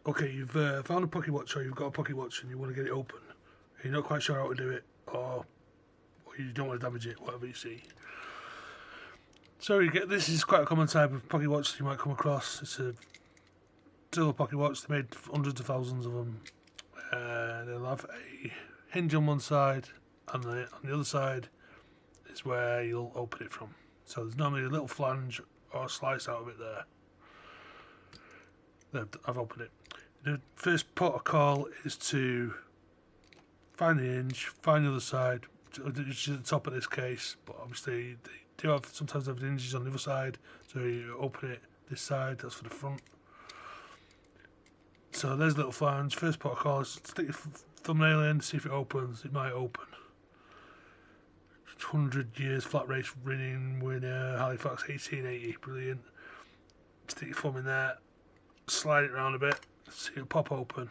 okay, you've found a pocket watch, or you've got a pocket watch and you want to get it open. You're not quite sure how to do it, or you don't want to damage it, whatever you see. So you get, this is quite a common type of pocket watch that you might come across. It's a silver pocket watch. They made hundreds of thousands of them. They'll have a hinge on one side, and on the other side is where you'll open it from. So there's normally a little flange or a slice out of it there. There, I've opened it. The first protocol is to find the hinge, find the other side, which is at the top of this case, but obviously they do have, sometimes have the hinges on the other side, so you open it this side, that's for the front. So there's a little flange. First protocol is stick your thumbnail in, see if it opens. It might open. 100 years flat race winning winner, Halifax 1880, brilliant. Stick your thumb in there, slide it around a bit, see it pop open.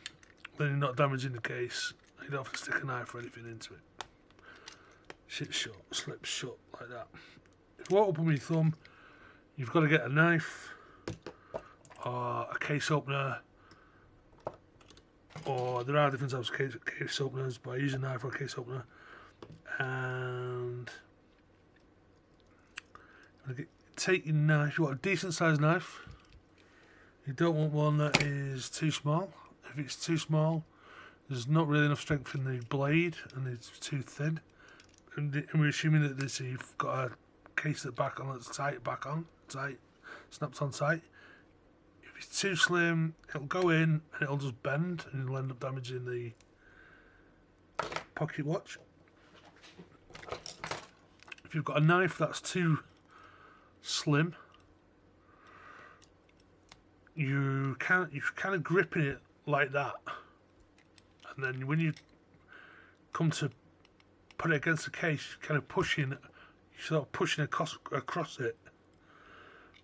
Then you're not damaging the case. You don't have to stick a knife or anything into it. Shit shut, slips shut like that. If you won't open with your thumb, you've got to get a knife or a case opener, or there are different types of case openers, but I use a knife or a case opener. And take your knife. You want a decent sized knife. You don't want one that is too small. If it's too small, there's not really enough strength in the blade and it's too thin. And we're assuming that this, you've got a case that back on, that's tight, snaps on tight. If it's too slim, it'll go in and it'll just bend and it'll end up damaging the pocket watch. If you've got a knife that's too slim, you're kind of gripping it like that, and then when you come to put it against the case, you're kind of pushing across it.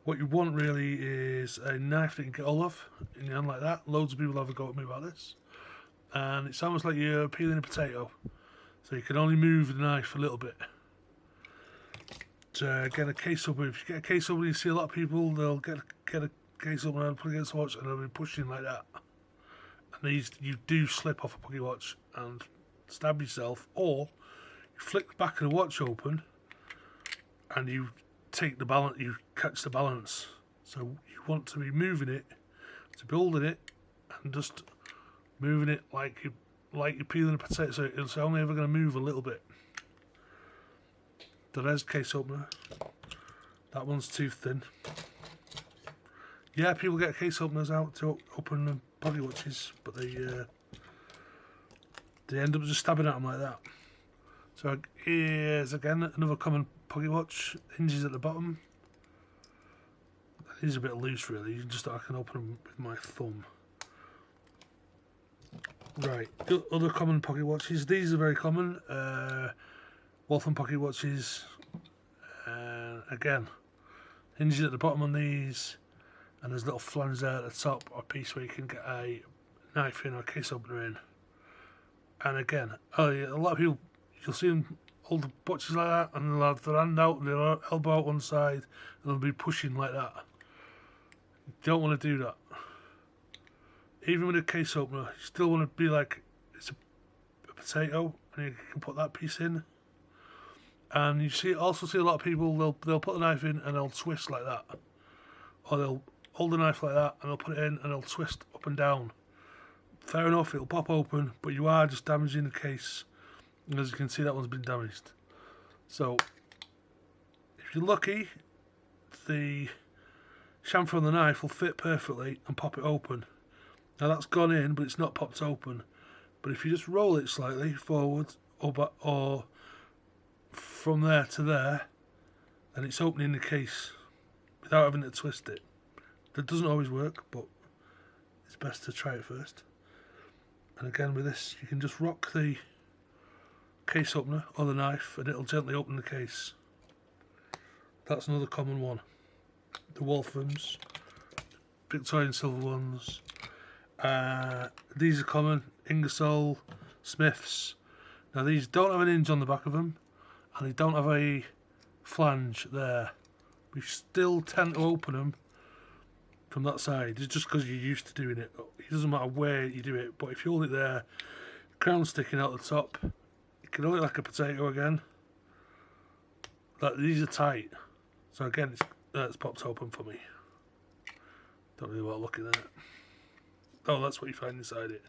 What you want really is a knife that you can get hold of in your hand like that. Loads of people have a go at me about this, and it's almost like you're peeling a potato, so you can only move the knife a little bit. Get a case opener. If you get a case opener, you see a lot of people, they'll get a case opener and put it against the watch and they'll be pushing like that. And these, you do slip off a pocket watch and stab yourself, or you flick the back of the watch open and you take the balance, you catch the balance. So you want to be moving it, to building it, and just moving it like you're peeling a potato. So it's only ever going to move a little bit. There's case opener. That one's too thin. Yeah, people get case openers out to open pocket watches, but they end up just stabbing at them like that. So here's again another common pocket watch. Hinges at the bottom. These are a bit loose, really. I can open them with my thumb. Right, other common pocket watches. These are very common. Waltham pocket watches. Again, hinges at the bottom on these, and there's a little flange there at the top, or a piece where you can get a knife in or a case opener in. And again, a lot of people, you'll see them hold the watches like that, and they'll have their hand out, their elbow out one side, and they'll be pushing like that. You don't want to do that. Even with a case opener, you still want to be like it's a potato, and you can put that piece in. And you also see a lot of people, they'll put the knife in and they'll twist like that, or they'll hold the knife like that and they'll put it in and they'll twist up and down. Fair enough, it'll pop open, but you are just damaging the case. And as you can see, that one's been damaged. So if you're lucky, the chamfer on the knife will fit perfectly and pop it open. Now that's gone in, but it's not popped open. But if you just roll it slightly forward or back, or from there to there, then it's opening the case without having to twist it. That doesn't always work, but it's best to try it first. And again, with this, you can just rock the case opener or the knife and it'll gently open the case. That's another common one. The Walthams, Victorian silver ones. These are common. Ingersoll, Smiths. Now these don't have an hinge on the back of them, and they don't have a flange there. We still tend to open them from that side. It's just because you're used to doing it. it doesn't matter where you do it, but if you hold it there, crown sticking out the top, you can hold it like a potato again. Like, these are tight, so again it's popped open for me. Don't really want to look at that. Oh, that's what you find inside it.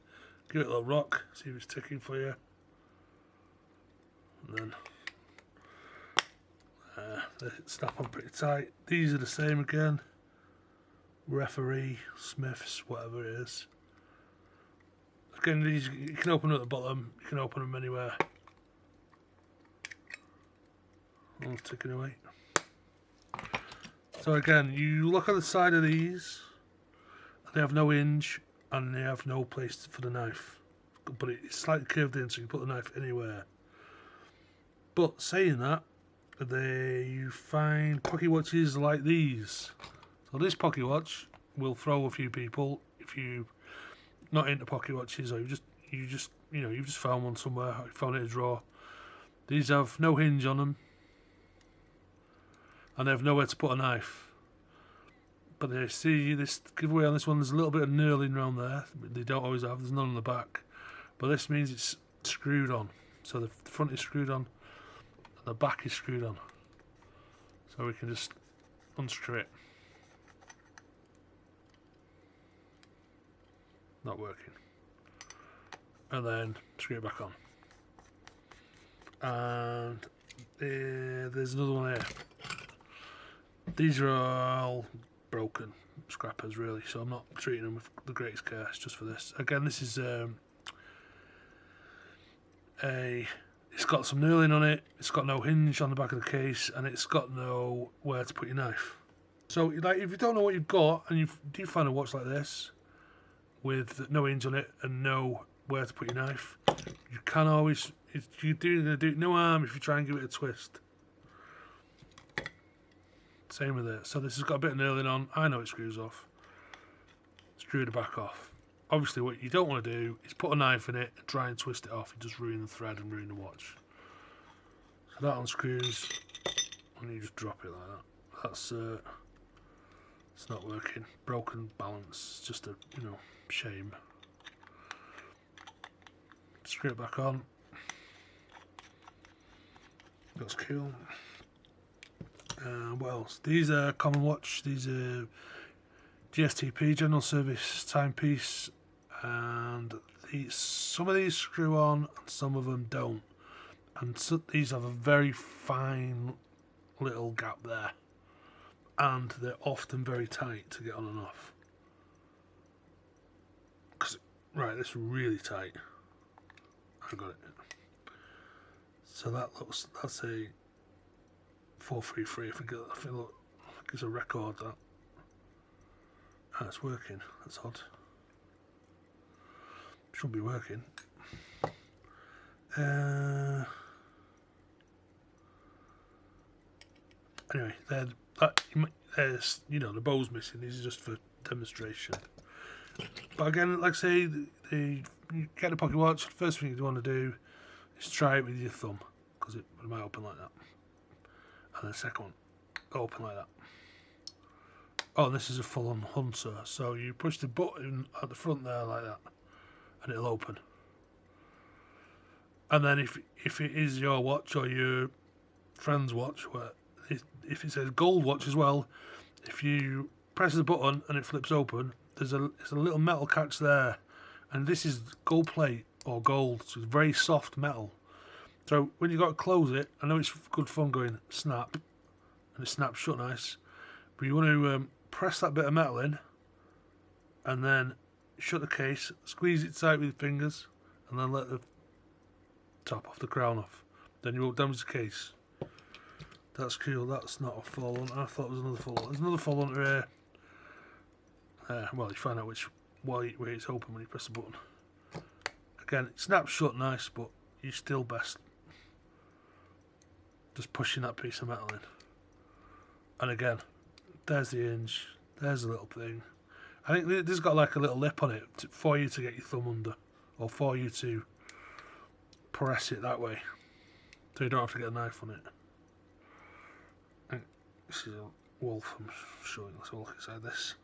Give it a little rock, see if it's ticking for you, and then they snap on pretty tight. These are the same again. Referee, Smiths, whatever it is. Again, these you can open at the bottom. You can open them anywhere. All ticking away. So again, you look at the side of these. They have no hinge and they have no place for the knife. But it's slightly curved in, so you can put the knife anywhere. But saying that, you find pocket watches like these. So this pocket watch will throw a few people if you not into pocket watches, or you've just found one somewhere, or you found it in a drawer. These have no hinge on them, and they have nowhere to put a knife. But they see this giveaway on this one. There's a little bit of knurling around there. They don't always have. There's none on the back, but this means it's screwed on. So the front is screwed on, and the back is screwed on. So we can just unscrew it. Not working. And then screw it back on. And there's another one here. These are all broken scrappers, really, so I'm not treating them with the greatest care. It's just for this. Again, this is it's got some knurling on it. It's got no hinge on the back of the case, and it's got nowhere to put your knife. So, like, if you don't know what you've got, and you do find a watch like this with no hinge on it and no where to put your knife, you can always, you're going to do no harm if you try and give it a twist. Same with it. So this has got a bit of knurling on. I know it screws off. Screw the back off. Obviously what you don't want to do is put a knife in it and try and twist it off. You just ruin the thread and ruin the watch. So that unscrews and you just drop it like that. That's it's not working. Broken balance. It's just a shame. Screw it back on. That's cool. What else? These are common watch. These are GSTP, General Service Timepiece, and some of these screw on and some of them don't. And so these have a very fine little gap there, and they're often very tight to get on and off. Right, this is really tight. I got it. So that's a 433. I feel like it's a record that. Ah, it's working. That's odd. Should be working. Anyway, there's the bow's missing. These are just for demonstration. But again, like I say, you get the pocket watch. First thing you want to do is try it with your thumb, because it might open like that. And then the second one, open like that. Oh, this is a full-on Hunter. So you push the button at the front there like that, and it'll open. And then if it is your watch or your friend's watch, if it says gold watch as well, if you press the button and it flips open, there's a little metal catch there, and this is gold plate or gold, so it's very soft metal. So when you got to close it, I know it's good fun going snap, and it snaps shut nice, but you want to press that bit of metal in, and then shut the case, squeeze it tight with your fingers, and then let the top off the crown off. Then you won't damage the case. That's cool. That's not a full one. I thought it was another full one. There's another full one here. Well, you find out which way it's open when you press the button. Again, it snaps shut nice, but you're still best just pushing that piece of metal in. And again, there's the hinge. There's the little thing. I think this has got like a little lip on it for you to get your thumb under, or for you to press it that way, so you don't have to get a knife on it. This is a wolf I'm showing. Let's have a look inside this.